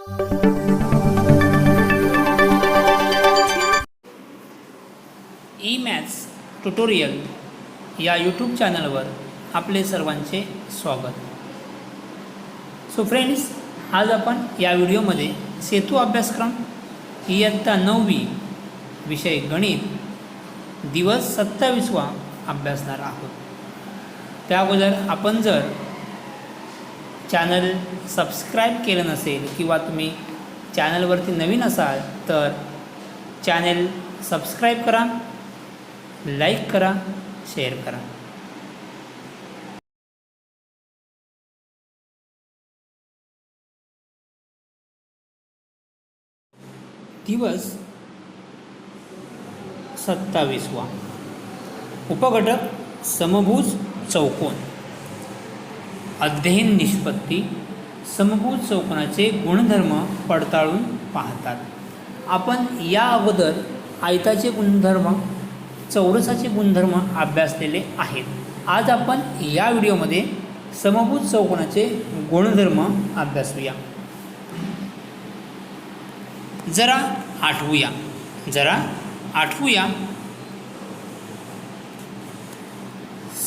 E maths tutorial या YouTube चॅनलवर आपले सर्वांचे स्वागत. सो फ्रेंड्स, आज आपण या व्हिडिओमध्ये सेतू अभ्यासक्रम इयत्ता 9वी विषय गणित दिवस 27वा अभ्यासणार आहोत. त्या अगोदर आपण जर चॅनल सबस्क्राईब केलं नसेल किंवा तुम्ही चॅनलवरती नवीन असाल तर चॅनल सबस्क्राईब करा, लाईक करा, शेअर करा. दिवस 27वा. उपघटक समभुज चौकोन. अध्ययन निष्पत्ती. समभुज चौकोनाचे गुणधर्म पडताळून पाहतात. आपण या अगोदर आयताचे गुणधर्म, चौरसाचे गुणधर्म अभ्यासलेले आहेत. आज आपण या व्हिडिओमध्ये समभुज चौकोनाचे गुणधर्म अभ्यासूया. जरा आठवूया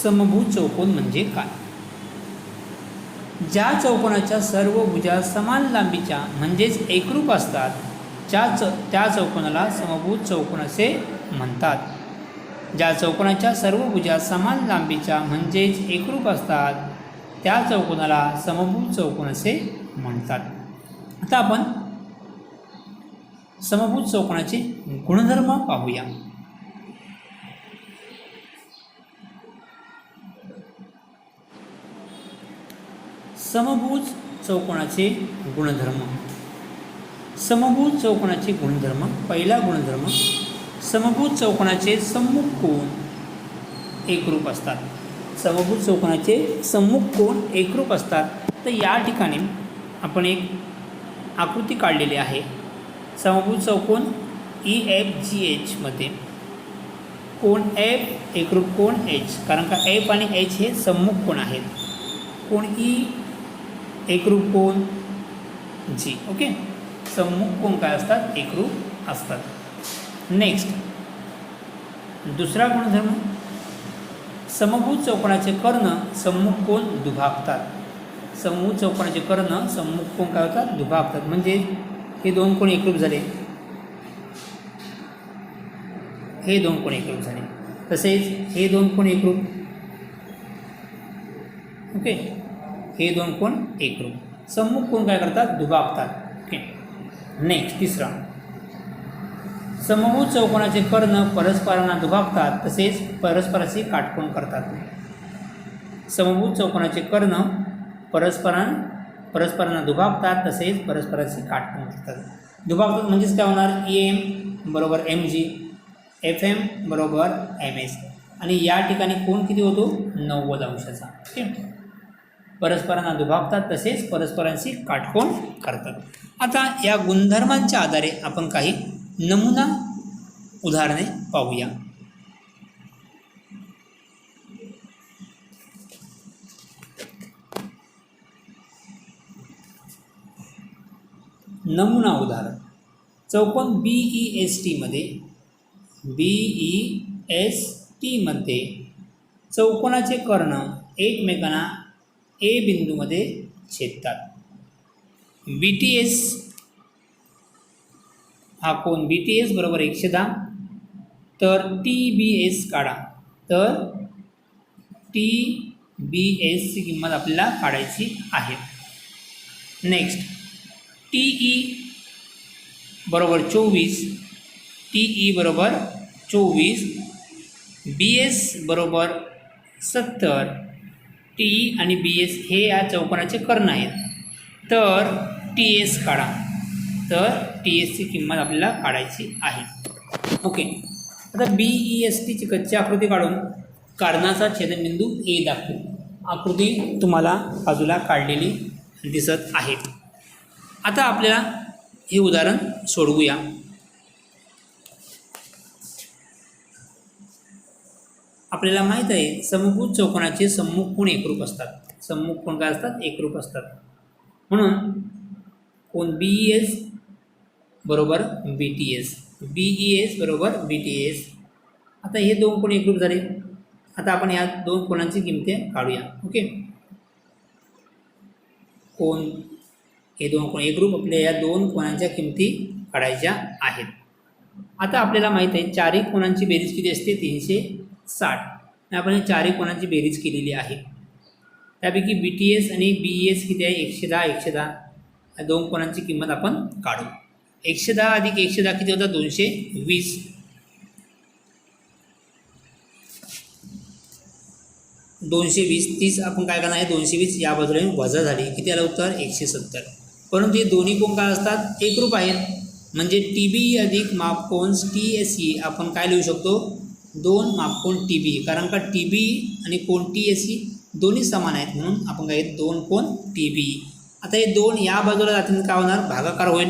समभुज चौकोन म्हणजे काय. ज्या चौकोनाच्या सर्व भुजा समान लांबीच्या म्हणजेच एकरूप असतात त्या चौकोनाला समभुज चौकोन असे म्हणतात. ज्या चौकोनाच्या सर्व भुजा समान लांबीच्या म्हणजेच एकरूप असतात त्या चौकोनाला समभुज चौकोन असे म्हणतात. आता आपण समभुज चौकोनाचे गुणधर्म पाहूया. समभुज चौकोनाचे गुणधर्म. समभुज चौकोनाचे गुणधर्म. पहिला गुणधर्म, समभुज चौकोनाचे सम्मुख कोन एकरूप असतात. समभुज चौकोनाचे सम्मुख कोन एकरूप असतात. तर या ठिकाणी आपण एक आकृती काढलेली आहे. समभुज चौकोन EFGH मध्ये कोन F एकरूप कोन H, कारण का F आणि H हे सम्मुख कोन आहेत. कोन E एकरूप कोन G. ओके, सम्मुख कोन काय असतात? एकरूप असतात. नेक्स्ट, दुसरा गुणधर्म, समभुज चौकोनाचे कर्ण सम्मुख कोन दुभागतात. समभुज चौकोनाचे कर्ण सम्मुख कोन काय होतात? दुभागतात. म्हणजे हे दोन कोन एकरूप झाले, हे दोन कोन एकरूप झाले. तसेच हे दोन कोन एकरूप. ओके, हे दोन कोन एकरूप. सम्मुख कोन काय करतात? दुभागतात. ओके. नेक्स्ट, तिसरा, समभुज चौकोनाचे कर्ण परस्परांना दुभागतात तसेच परस्पराशी काटकोन करतात. समभुज चौकोनाचे कर्ण परस्परांना दुभागतात तसेच परस्पराशी काटकोन करतात. दुभागतात म्हणजेच काय होणार? EM बरोबर MG, FM बरोबर MS. आणि या ठिकाणी कोण किती होतो? 90 अंशाचा. ओके. परस्परांना दुभागतात तसेच परस्परांशी काटकोन करतात. आता या गुणधर्मांच्या आधारे आपण काही नमुना उदाहरणे पाहूया. नमुना उदाहरण, चौकोन BEST मध्ये चौकोनाचे कर्ण एकमेकांना A बिंदूमध्ये छेदतात. BTS हा कोन BTS बरोबर 110. तर TBS काढा. तर TBS ची किंमत आपल्याला काढायची आहे. नेक्स्ट, TE बरोबर 24, TE बरोबर 24, BS बरोबर 70. TE आणि BS हे या चौकोनाचे कर्ण आहेत. तर TS काढा. तर TSची किंमत आपल्याला काढायची आहे. ओके. आता BESTची कच्ची आकृती काढून कर्णाचा छेदनबिंदू A दाखवू. आकृती तुम्हाला बाजूला काढलेली दिसत आहे. आता आपल्याला हे उदाहरण सोडवूया. आपल्याला माहीत आहे समभुज चौकोनाचे सम्मुख कोन एकरूप असतात. सम्मुख कोन काय असतात? एकरूप असतात. म्हणून कोण BES बरोबर BTS, BES बरोबर BTS. आता हे दोन कोण एकरूप झाले. आता आपण या दोन कोणांची किमती काढूया. ओके, कोण हे दोन कोण एकरूप आपल्या या दोन कोणांच्या किमती काढायच्या आहेत. आता आपल्याला माहीत आहे चारही कोणांची बेरीज किती असते 360. आपण या चारही कोणांची बेरीज केलेली आहे. त्यापैकी BTS आणि BES किती आहे 110 110. या दोन कोणांची किंमत आपण काढू. 110 अधिक 110 किती होतं 220. 220 30 आपण काय करणार आहे 220 या बाजूला वजा झाली किती आलं उत्तर 170. परंतु हे दोन्ही कोण काय असतात एकरूप आहेत. म्हणजे TBE अधिक मापकोन TSE आपण काय लिहू शकतो 2 मापकोन TBE. कारण का TBE आणि कोण TSE दोन्ही समान आहेत म्हणून आपण काय 2 कोण TBE. आता हे 2 या बाजूला जातील काय होणार भागाकार होईल.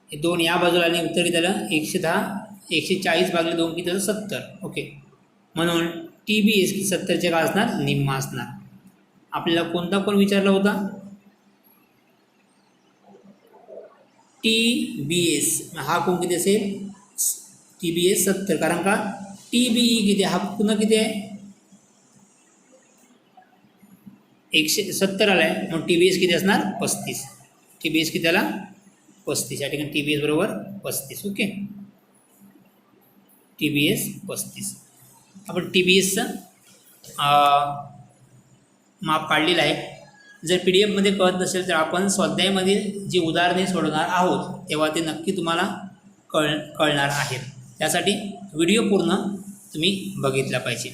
हे 2 या बाजूला आणि उत्तर किती आलं 110 140 भागले 2 किती झालं 70. ओके, म्हणून TBS 70चे काय असणार निम्मा असणार. आपल्याला कोणता कोण विचारला होता TBS. हा कोण किती असेल TBS 70. कारण का TBE किती हा पुन्हा किती आहे 170 आला आहे मग TBS किती असणार 35. TBS किती आला 35. या ठिकाणी TBS बरोबर 35. Okay, TBS 35. आपण TBSचं माप काढलेलं आहे. जर PDF कळत नसेल तर आपण स्वाध्यायामधील जी उदाहरणे सोडवणार आहोत तेव्हा ते नक्की तुम्हाला कळणार आहेत. त्यासाठी व्हिडिओ पूर्ण तुम्ही बघितला पाहिजे.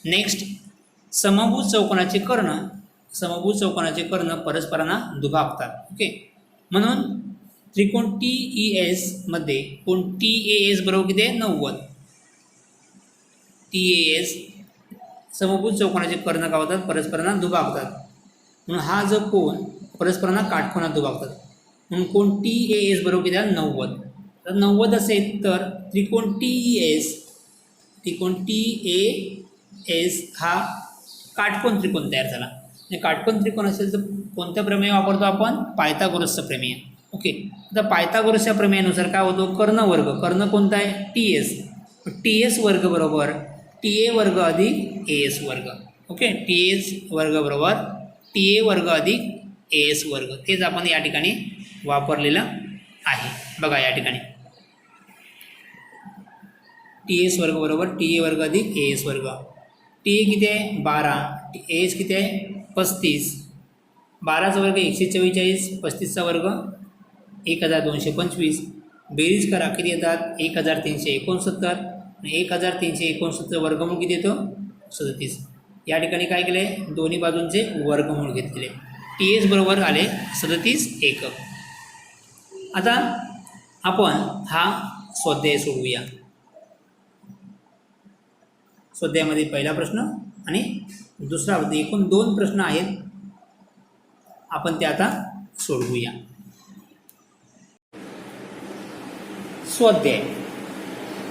नेक्स्ट, समभुज चौकोनाचे कर्ण. समभुज चौकोनाचे कर्ण परस्परांना दुभागतात. ओके, म्हणून त्रिकोण TES मध्ये कोण TAS बरोबर किती आहे 90. TAS समभुज चौकोनाचे कर्ण काय होतात परस्परांना दुभागतात. म्हणून हा जो कोण परस्परांना काटकोनात दुभागतात. म्हणून कोण TAS बरोबर किती आहे 90. तर 90 असेल तर त्रिकोण TES हा काटकोन त्रिकोण तयार झाला. आणि काटकोन त्रिकोण असेल तर कोणत्या प्रमेय वापरतो आपण पायथागोरसचं प्रमेय. ओके, आता पायथागोरसच्या प्रमेयानुसार काय होतो कर्ण वर्ग. कर्ण कोणता आहे TS. TS वर्ग बरोबर TA वर्ग अधिक AS वर्ग. ओके, TS वर्ग बरोबर TA वर्ग अधिक AS वर्ग. तेच आपण या ठिकाणी वापरलेलं आहे. बघा या ठिकाणी TS वर्ग बरोबर TA वर्ग अधिक AS वर्ग. TA किती आहे 12. AS किती आहे 35. 12चा वर्ग 144. 35चा वर्ग 1225. बेरीज करा किती येतात 1369. आणि 1369 वर्गमूळ किती येतो 37. या ठिकाणी काय केलं आहे दोन्ही बाजूंचे वर्गमूळ घेतलेले. TS बरोबर आले 37 एकक. आता आपण हा स्वाध्याय सोडवूया. स्वाध्यायामध्ये पहिला प्रश्न आणि दुसरा एकूण 2 प्रश्न आहेत. आपण ते आता सोडवूया. स्वाध्याय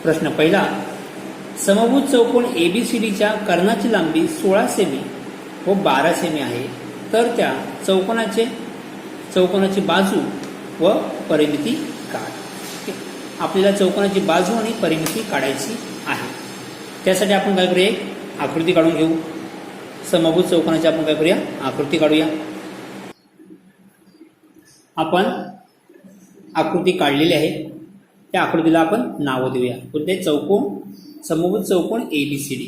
प्रश्न पहिला, समभुज चौकोन ABCDच्या कर्णाची लांबी 16 सेमी व 12 सेमी आहे. तर त्या चौकोनाची बाजू व परिमिती काढ. आपल्याला चौकोनाची बाजू आणि परिमिती काढायची आहे. त्यासाठी आपण काय करूया एक आकृती काढून घेऊ. समभुज चौकोनाची आपण काय करूया आकृती काढूया. आपण आकृती काढलेली आहे. त्या आकृतीला आपण नावं देऊया. कोणते चौकोन समभुज चौकोन ABCD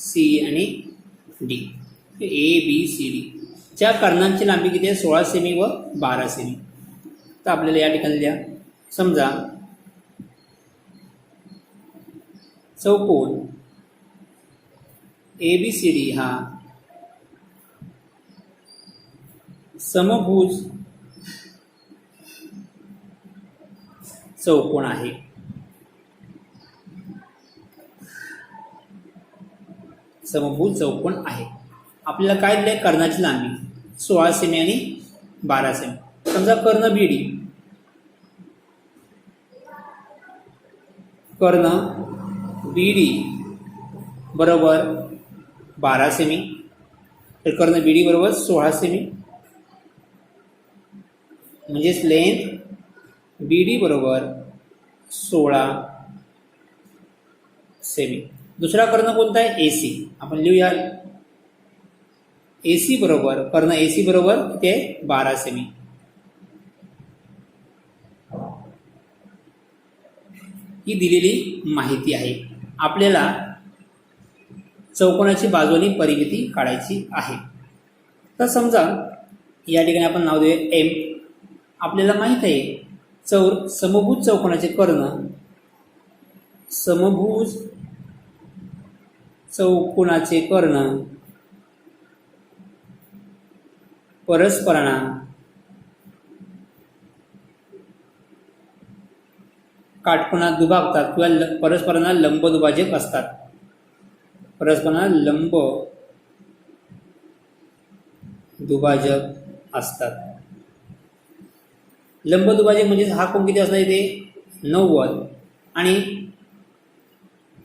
ABC आणि D. ABCD च्या कर्णांची लांबी किती आहे 16 सेमी व 12 सेमी. तर आपल्याला या ठिकाणी द्या. समजा चौकोन ABCD हा समभुज चौकोन आहे. समभुज चौकोन आहे. आपल्याला काय दिले कर्णाची लांबी 16 सेमी आणि 12 सेमी. समजा कर्ण BD बी डी बरोबर 12 सेमी, तर कर्ण बी डी बरोबर 16 सेमी, म्हणजेच लेंथ बी डी बरोबर 16 सेमी. दुसरा कर्ण कोणता आहे? ए सी. आपण लिहूया ए सी बरोबर, कर्ण ए सी बरोबर किती आहे? 12 सेमी. ही दिलेली माहिती आहे. आपल्याला चौकोनाची बाजूनी परिमिती काढायची आहे. तर समजा या ठिकाणी आपण नाव देऊया एम. आपल्याला माहित आहे समभुज चौकोनाचे कर्ण, समभुज चौकोनाचे कर्ण परस्परांना काटकोनात दुभागतात किंवा परस्परांना लंब दुभाजक असतात. परस्परांना लंब दुभाजक असतात. लंब दुभाजक म्हणजे हा कोण किती असला इथे? 90. आणि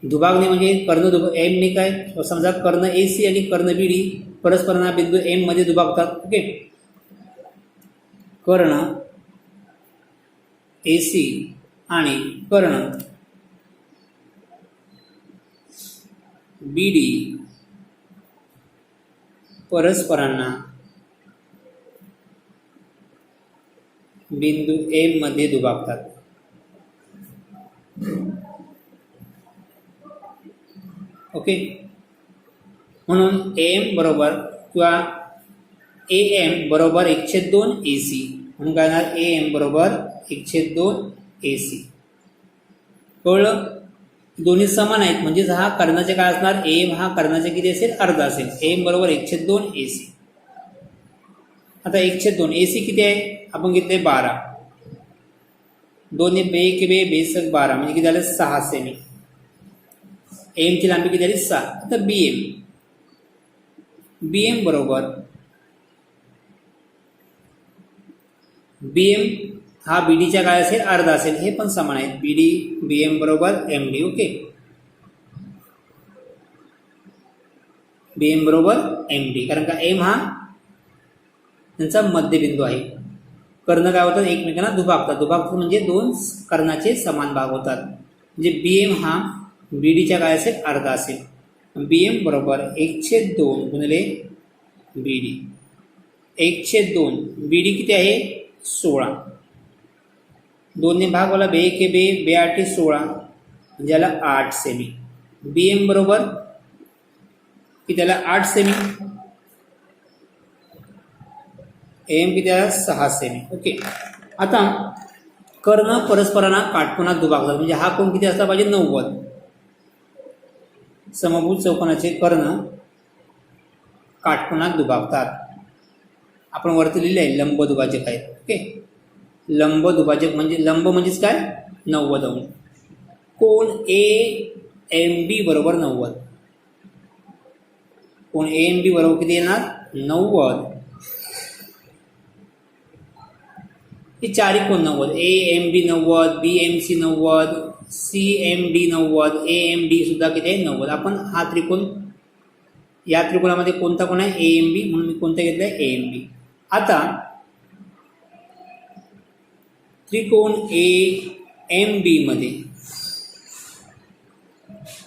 दुभागणे म्हणजे कर्ण एम ने काय? समजा कर्ण ए सी आणि कर्ण बी डी परस्परांना बिंदू एम मध्ये दुभागतात. ओके, कर्ण ए सी आणि कर्ण बी डी परस्परांना बिंदू एम मध्ये दुभागतात. ओके, म्हणून एम बरोबर किंवा ए एम बरोबर 1/2 ए सी, म्हणून काय होणार? ए एम बरोबर 1/2 ए सी. कळलं? दोन्ही समान आहेत, म्हणजेच हा कर्णाचे काय असणार? एम हा कर्णाचे किती असेल? अर्धा असेल. एम बरोबर 1/2 ए सी. आता 1/2 ए सी किती आहे? आपण घेतले 12. 2 बे के बे बेसक 12 म्हणजे किती झालं? 6 सेमी. एम ची लांबी किती झाली? 6. आता बी एम, बी एम बरोबर बी एम हा बी डीच्या काय असेल? अर्धा असेल. हे पण समान आहेत. बी डी बी एम बरोबर एम डी. ओके, बी एम बरोबर एम डी, कारण का एम हा त्यांचा मध्यबिंदू आहे. कर्ण काय होतात? एकमेकांना दुभागतात. दुभागतात म्हणजे दोन कर्णाचे समान भाग होतात. म्हणजे बी एम हा बी डीच्या काय असेल? अर्धा असेल. बी एम बरोबर 1/2 गुणिले बी डी. 1/2 बी डी किती आहे? 16. 2 ने भाग वाला बे के बे, बे 8 16 म्हणजे याला 8 सेमी. बी एम बरोबर किती? त्याला 8 सेमी. एम किती आहे? 6 सेमी. ओके, आता कर्ण परस्परांना काटकोनात दुभागतात, म्हणजे हा कोण किती असला पाहिजे? 90. समभुज चौकोनाचे कर्ण काटकोनात दुभागतात. आपण वरती लिहिले आहे लंब दुभाजक आहेत. ओके, लंब दुभाजक म्हणजे लंब म्हणजेच काय? 90 अंश. कोण ए एम बी बरोबर 90. कोण ए एम बी बरोबर किती येणार? 90. हे चारही कोण 90. A M B 90, B M C 90, C M D 90, A M D सुद्धा किती आहे? 90. आपण हा त्रिकोण, या त्रिकोणामध्ये कोणता कोण आहे? ए एम बी, म्हणून मी कोणता घेतलाय? ए एम बी. आता त्रिकोण ए एम बी मध्ये,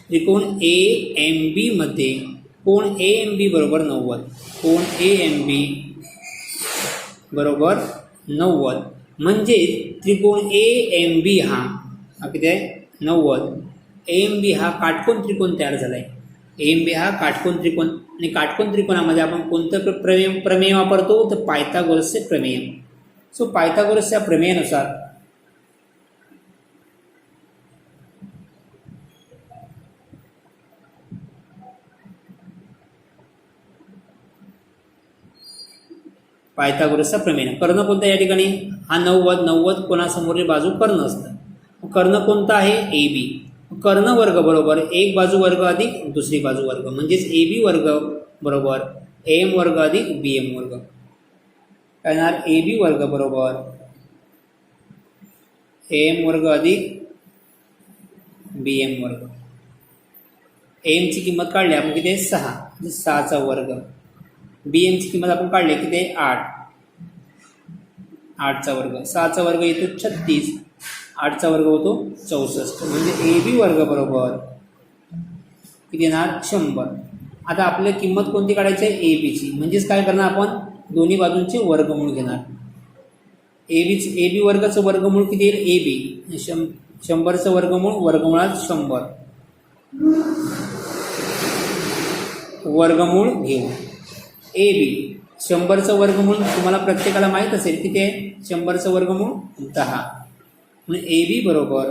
त्रिकोण ए एम बी मध्ये कोण ए एम बी बरोबर 90. कोण ए एम बी बरोबर 90 म्हणजे त्रिकोण ए एम बी हा किती आहे? 90. ए एम बी हा काटकोन त्रिकोण तयार झाला आहे. ए एम बी हा काटकोन त्रिकोण, आणि काटकोन त्रिकोणामध्ये आपण कोणतं प्रमेय वापरतो? तर पायथागोरसचे प्रमेय. सो पायथागोरसच्या प्रमेयानुसार पायथागोरसचा प्रमेय. कर्ण कोणता या ठिकाणी? हा 90 कोणासमोरील बाजू कर्ण असतं. कर्ण कोणता आहे? A B. कर्ण वर्ग बरोबर एक बाजू वर्ग अधिक दुसरी बाजू वर्ग, म्हणजेच ए बी वर्ग बरोबर एम वर्ग अधिक बी एम वर्ग. काय येणार? ए बी वर्ग बरोबर एम वर्ग अधिक बी एम वर्ग. एमची किंमत काढली आपण किती आहे 6 म्हणजे 6चा वर्ग. बी एमची किंमत आपण काढली किती आहे 8, 8चा वर्ग. 6चा वर्ग येतो 36, 8चा वर्ग होतो 64. म्हणजे ए बी वर्ग बरोबर किती येणार 100. आता आपल्याला किंमत कोणती काढायची आहे ए बीची. म्हणजेच काय करणार आपण दोन्ही बाजूंचे वर्गमूळ घेणार. ए बी वर्गाचं वर्गमूळ किती येईल ए बी 100चं वर्गमूळ वर्गमुळात 100 वर्गमूळ घेऊ. ए बी 100चं वर्गमूळ तुम्हाला प्रत्येकाला माहीत असेल किती आहे 100चं वर्गमूळ 10 म्हणून ए बी बरोबर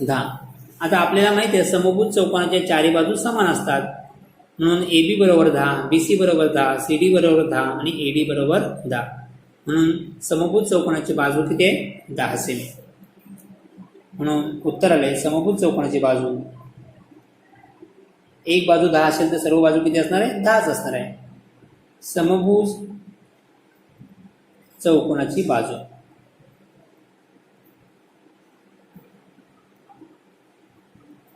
10. आता आपल्याला माहिती आहे समभुज चौकोनाच्या चारी बाजू समान असतात म्हणून ए बी बरोबर 10, बी सी बरोबर 10, सी डी बरोबर 10 आणि ए डी बरोबर 10. म्हणून समभुज चौकोनाची बाजू किती आहे 10 सेमी. म्हणून उत्तर आले समभुज चौकोनाची बाजू एक बाजू 10 असेल तर सर्व बाजू किती असणार आहे 10च असणार आहे. समभुज चौकोनाची बाजू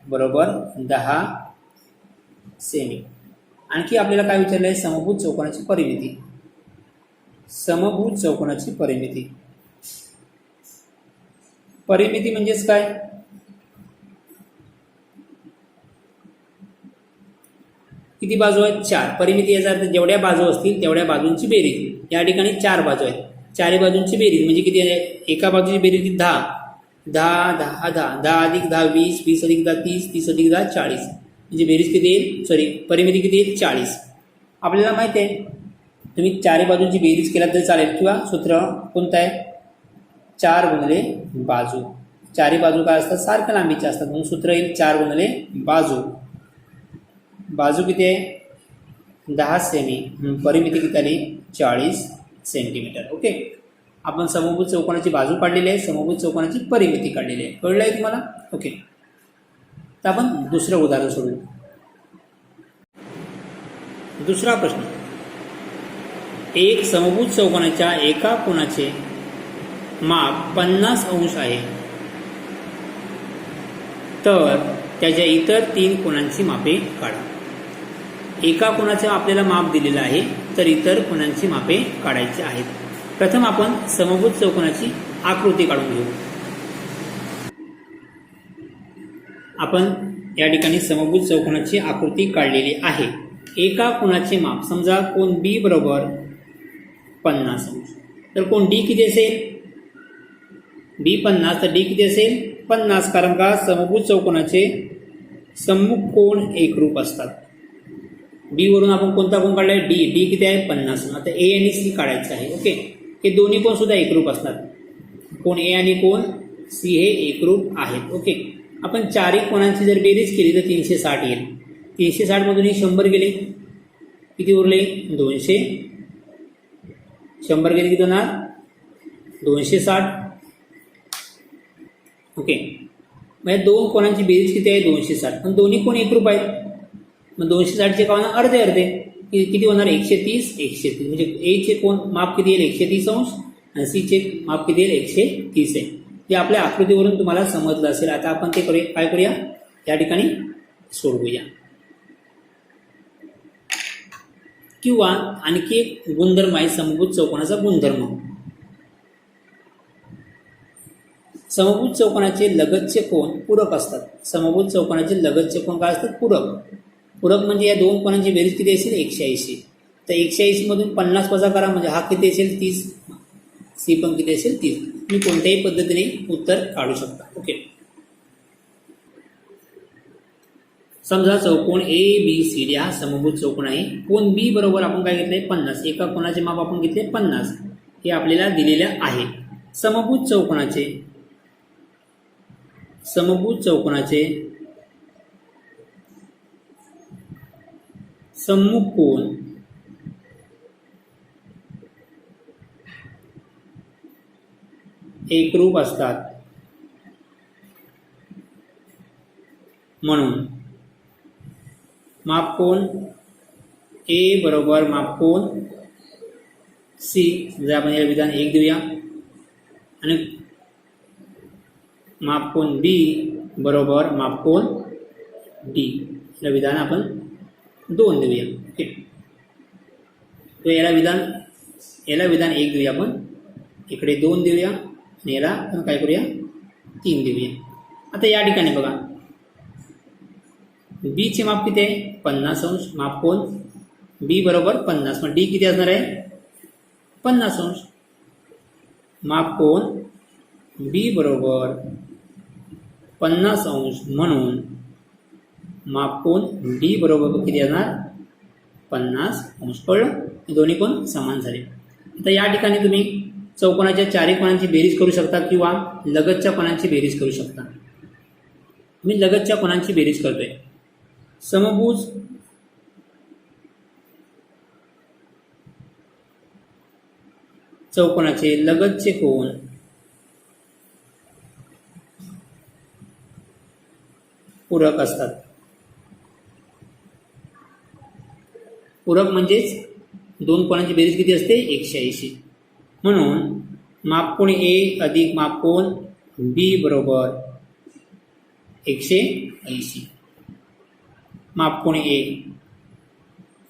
बरोबर 10 सेमी. आणखी आपल्याला काय विचारलं आहे समभुज चौकोनाची परिमिती. समभुज चौकोनाची परिमिती. परिमिती म्हणजेच काय किती बाजू आहेत 4. परिमिती याचा अर्थ जेवढ्या बाजू असतील तेवढ्या बाजूंची बेरीज. या ठिकाणी 4 बाजू आहेत. चारही बाजूंची बेरीज म्हणजे किती आहे एका बाजूची बेरीज 10, 10 10 10 10 अधिक 10 20, 20 अधिक 10 30, 30 अधिक 10 40. म्हणजे बेरीज किती येईल सॉरी परिमिती किती येईल 40. आपल्याला माहिती आहे तुम्ही चारही बाजूंची बेरीज केला तरी चालेल किंवा सूत्र कोणतं आहे 4 गुणिले बाजू. चारही बाजू काय असतात सारख्या लांबीच्या असतात म्हणून सूत्र येईल 4 गुणिले बाजू. बाजू किती आहे 10 सेमी. परिमिती किती आली 40 सेंटीमीटर. ओके आपण समभुज चौकोनाची बाजू काढलेली आहे समभुज चौकोनाची परिमिती काढलेली आहे. कळलं आहे तुम्हाला. ओके तर आपण दुसरं उदाहरण सोडू. दुसरा प्रश्न एक समभुज चौकोनाच्या एका कोनाचे माप 50 अंश आहे तर त्याच्या इतर 3 कोनांची मापे काढा. एका कोनाचे आपल्याला माप दिलेलं आहे तर इतर कोनांची मापे काढायची आहेत. प्रथम आपण समभुज चौकोनाची आकृती काढून घेऊ. आपण या ठिकाणी समभुज चौकोनाची आकृती काढलेली आहे. एका कोनाचे माप समजा कोन बी बरोबर 50 अंश तर कोन डी किती असेल बी 50 तर डी किती असेल 50. कारण का समभुज चौकोनाचे सम्मुख कोन एकरूप असतात. बी वरून आपण कोणता कोन काढलाय डी. डी किती आहे 50. आता ए आणि सी काढायचं आहे. ओके हे दोन्ही कोन सुद्धा एकरूप असतात. कोन ए आणि कोन सी हे एकरूप आहेत. ओके आपण चारही कोनांची जर बेरीज केली तर 360 येईल. 360 मधून 100 गेले किती उरले 200. 100 गेले किती होणार 260. ओके म्हणजे दोन कोनांची बेरीज किती आहे 260 पण दोन्ही कोन एकरूप आहेत. मग 260चे का होणार अर्धे अर्धे किती होणार 130 130 म्हणजे ए चे कोन माप किती येईल 130 अंश आणि सी चे माप किती येईल 130 आहे. ते आपल्या आकृतीवरून तुम्हाला समजलं असेल. आता आपण ते करूया काय करूया या ठिकाणी सोडवूया. किंवा आणखी एक गुणधर्म आहे समभुज चौकोनाचा गुणधर्म. समभुज चौकोनाचे लगतचे कोन पूरक असतात. समभुज चौकोनाचे लगतचे कोन काय असतात पूरक. पूरक म्हणजे या दोन कोनांची बेरीज किती असेल 180. तर 180 मधून 50 वजा करा म्हणजे हा किती असेल 30. सी पण किती असेल 30. तुम्ही कोणत्याही पद्धतीने उत्तर काढू शकता. ओके समजा चौकोन ए बी सी डी हा समभुज चौकोन आहे. कोन बी बरोबर आपण काय घेतले 50. एका कोनाचे माप आपण घेतले 50 हे आपल्याला दिलेले आहे. समभुज चौकोनाचे सम्मुख कोन एकरूप असतात म्हणून मापकोन ए बरोबर मापकोन सी जर आपण या विधान 1 देऊया आणि मापकोन बी बरोबर मापकोन डी याला विधान आपण 2 देऊया. ओके, तो याला विधान 1 देऊया आपण, इकडे 2 देऊया आणि याला आपण काय करूया 3 देऊया. आता या ठिकाणी बघा बी चे माप किती आहे 50 अंश. माप कोण बी बरोबर 50, मग डी किती असणार आहे 50 अंश. माप कोण बी बरोबर 50 अंश, म्हणून माप कोण डी बरोबर किती असणार 50 अंश. कळलं, दोन्ही कोण समान झाले. आता या ठिकाणी तुम्ही चौकोनाच्या चारही कोणांची बेरीज करू शकता किंवा लगतच्या कोणांची बेरीज करू शकता. मी लगतच्या कोणांची बेरीज करतोय. समभुज चौकोनाचे लगतचे कोण पूरक असतात. पूरक म्हणजेच दोन कोणांची बेरीज किती असते 180. म्हणून माप कोण ए अधिक माप कोण बी बरोबर 180. माप कोण ए,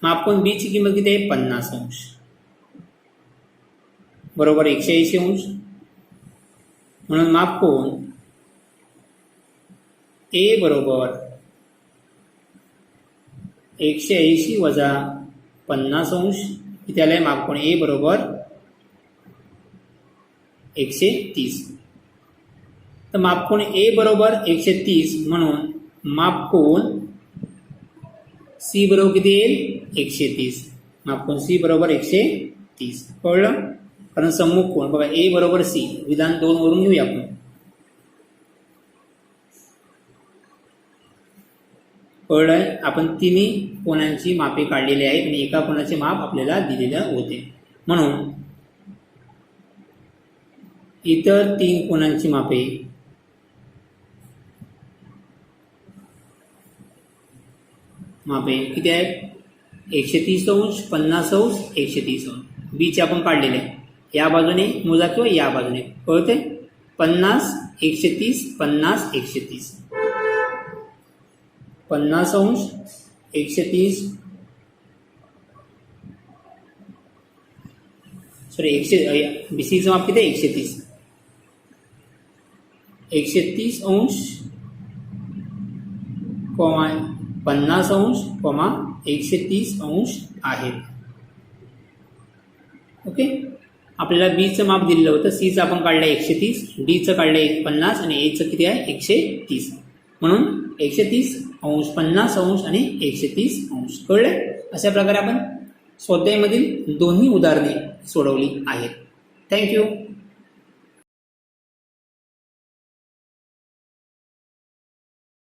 माप कोण बी ची किंमत किती आहे 50 अंश बरोबर 180 अंश. म्हणून माप कोण ए बरोबर 180 वजा 50 अंश किती आलंय. माप कोण ए बरोबर 130. तर माप कोण ए बरोबर 130, म्हणून माप कोण सी बरोबर किती येईल 130. माप कोण सी बरोबर 130. कळलं, कारण सम्मुख कोण बघा ए बरोबर सी, विधान 2 वरून घेऊया आपण. कळलंय, आपण तिन्ही कोणांची मापे काढलेली आहेत आणि एका कोणाचे माप आपल्याला दिलेले होते. म्हणून इतर 3 कोणांची मापे किती आहेत 130 अंश 50 अंश 130 अंश. बी चे आपण काढलेले आहे, या बाजूने मोजा किंवा या बाजूने. कळते 50 130 50 130 50 अंश 130 बीसीचं माप किती आहे 130. 130 अंश 50 अंश 130 अंश आहेत. ओके, आपल्याला बीचं माप दिलेलं होतं, सीचं आपण काढलं 130, डीचं काढलं 50 आणि एचं किती आहे 130. म्हणून 130 अंश 50 अंश आणि 130 अंश. कळले, अशा प्रकारे आपण स्वाध्यायामधील दोन्ही उदाहरणे सोडवली आहेत. थँक्यू.